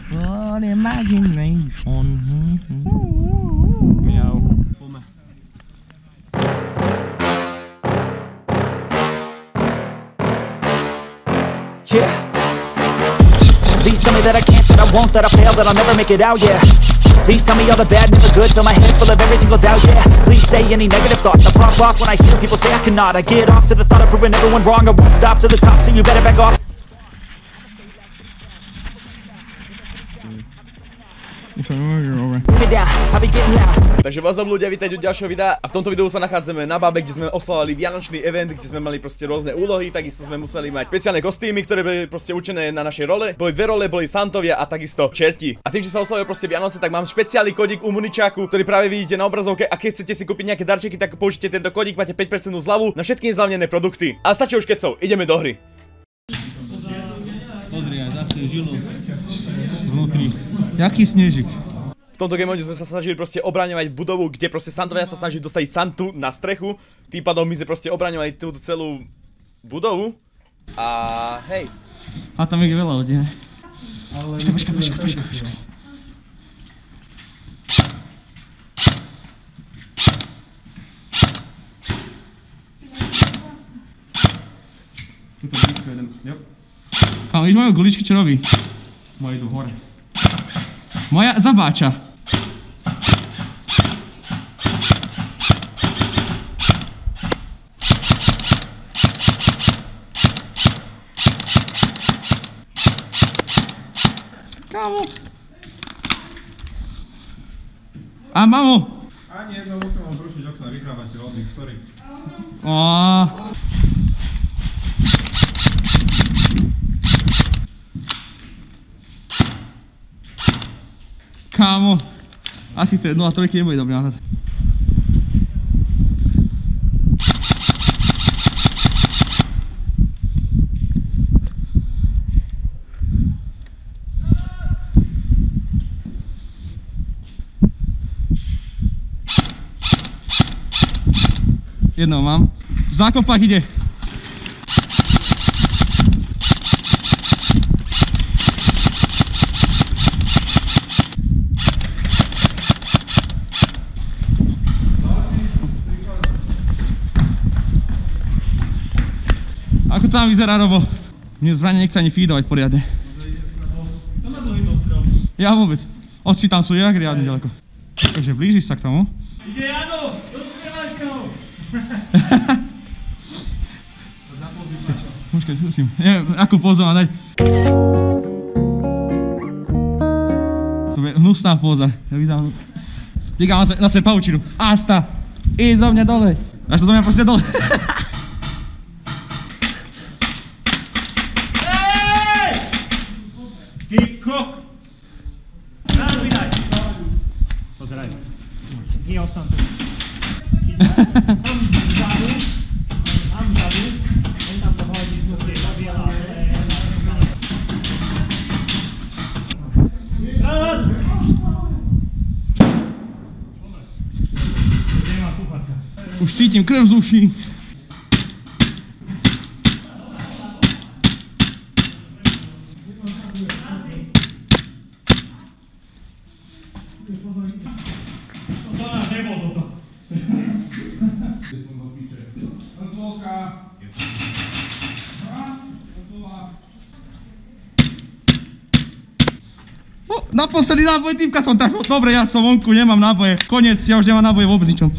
For imagination. Miau. Yeah. Please tell me that I can't, that I won't, that I fail, that I'll never make it out, yeah. Please tell me all the bad, never good, fill my head full of every single doubt, yeah. Please say any negative thoughts, I pop off when I hear people say I cannot. I get off to the thought of proving everyone wrong, I won't stop to the top, so you better back off. Takže vás ľudia, vítajte u ďalšieho videa a v tomto videu sa nachádzame na Babe, kde sme oslavovali vianočný event, kde sme mali proste rôzne úlohy, takisto sme museli mať špeciálne kostýmy, ktoré boli proste určené na našej role. Boli dve role, boli Santovia a takisto čerti. A tým, že sa oslavuje proste Vianoce, tak mám špeciálny kódik u Muničáku, ktorý práve vidíte na obrazovke, a keď chcete si kúpiť nejaké darčeky, tak použite tento kódik, máte 5% zľavu na všetky nezľavnené produkty. A stačí už kecov, ideme do hry. Pozri, aj zase žilo vnútri. Jaký snežik? V tomto game mode sme sa snažili proste obraňovať budovu, kde proste Santovia sa snažili dostať Santu na strechu. Tým pádom my sme proste obraňovali túto celú budovu. A hej. A tam je veľa ľudí, ne? Počkaj. Tuto blízko jeden, jo. Kámo, víš moje guličky, čo robí? Moje idú hore. Moja zabáča. Kámo. A mamo. Ani jedno, musím vám zrušiť okna, vyhrávate rodných, sorry. Kámo, asi to 0-3 nebude dobrý náhľad. Jednou mám. V zákopách ide. Ako to tam vyzerá, Robo? Mne zbrane nechce ani feedovať poriadne. To má dlhý dostrel. Ja vôbec. Oči tam sú jak riadne ďaleko. Takže blížiš sa k tomu. Ide Jano! Do strieľačkou! Počkaj, skúsim. Neviem, akú pózu mám dať. To je hnusná póza. Ja vydám na sebe pavučinu. Asta! Íď zo mňa dole. Dáš to zo mňa proste dole. Ty kok! Rád vydaj! Pozeraj. Nie, ostan tu. Tam vzadu. On tam pohodí znútri, zabiela. Rád! Nemá súparka. Už cítim krv z uší. Naposledy náboje, týmka som trafil. Dobre, ja som vonku, nemám náboje. Koniec, ja už nemám náboje vôbec ničom.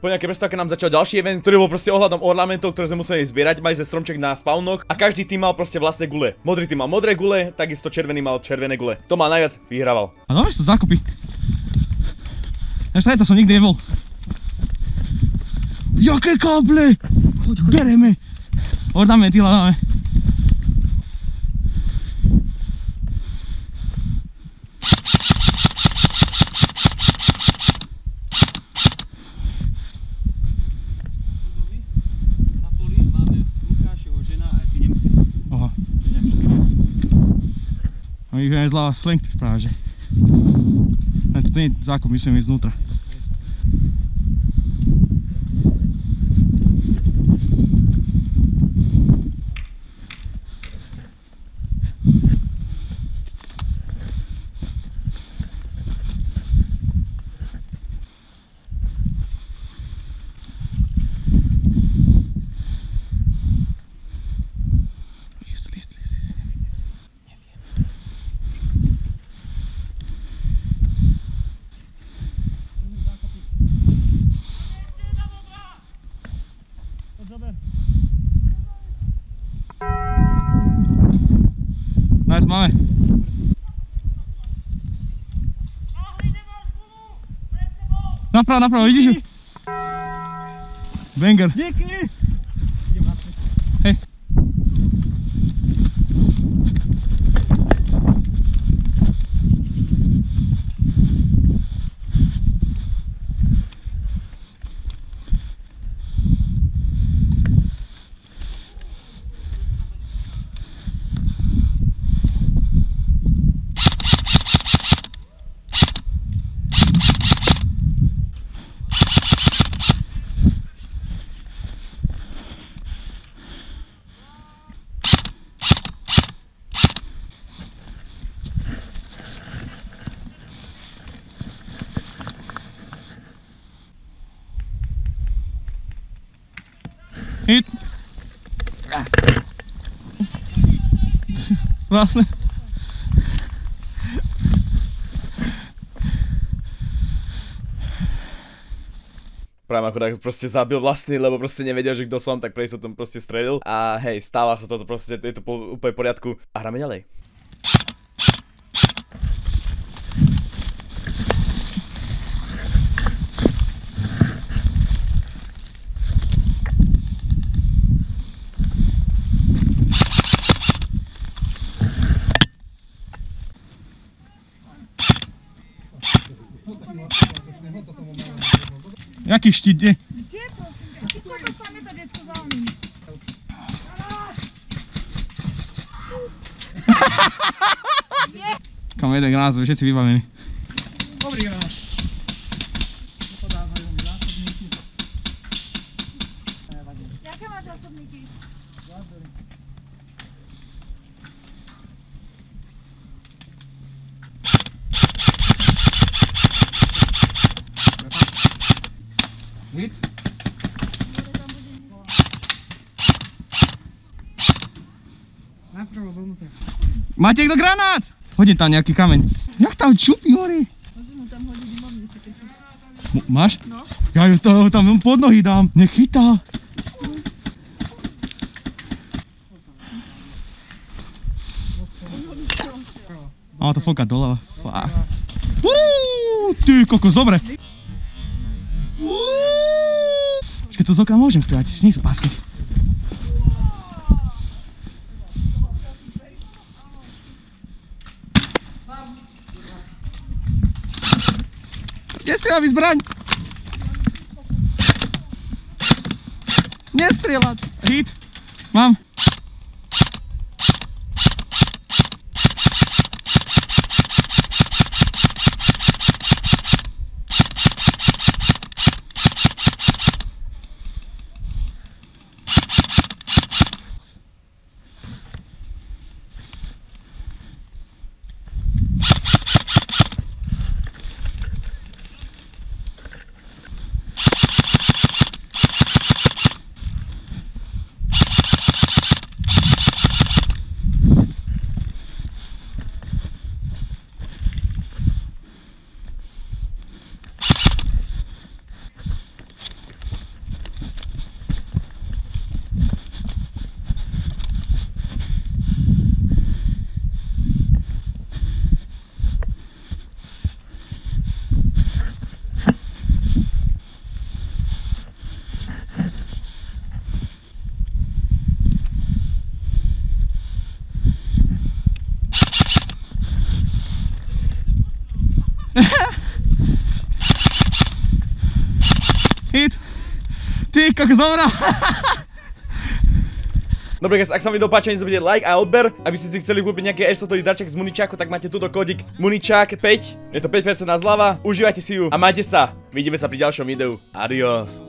Po nejakej prestávke nám začal ďalší event, ktorý bol proste ohľadom ornamentov, ktoré sme museli zbierať. Mali sme stromček na spawnok a každý tým mal proste vlastné gule. Modrý tým mal modré gule, takisto červený mal červené gule. To mal najviac, vyhrával. A dobre sú zákopy. Ja to som nikdy nebol. Jaké káble! Bereme. Ornamenty hľadáme. Ich je zľava flank práve, že. Len to nie je zákop, musím ísť znútra. Napravo, vidíš ju? Banger. Díky! Idem naspäť. Hej. Hit. Vlastne. Práve ako tak proste zabil vlastný, lebo proste nevedel, že kto som, tak prej sa tom proste strelil. A hej, stáva sa toto proste, je to úplne v poriadku. A hráme ďalej. Jaký štít je? Kde prosím ťa? Ty koľko sa mi to detsko za oným? Kam jeden granát, sme všetci vybavení. Dobrý granát. Podávajú mi zásobníky. Jaké máš zásobníky? Hit. Napravo dovnútra. Máte niekto granát? Hodím tam nejaký kameň. Jak tam čupí hore? Môžem mu tam hodiť imovnice, keď si... Máš? No. Ja ju to tam pod nohy dám. Nech chytá. Má to fokať doľava. Fá. Ty kokos, dobre. Počkej, to z oka môžem strieľať, nie sú pásky. Nestrieľaj mi zbraň! Nestrieľať! Hit! Mám! Hit! Ty, kokos, dobrá! Dobre guys, ak sa vám video páči, nezabudnite like a odber. Aby ste si chceli kúpiť nejaký airsotový darček z Muničáku, tak máte túto kódik Muničák 5. Je to 5% zľava, užívajte si ju a majte sa. Vidíme sa pri ďalšom videu. Adios.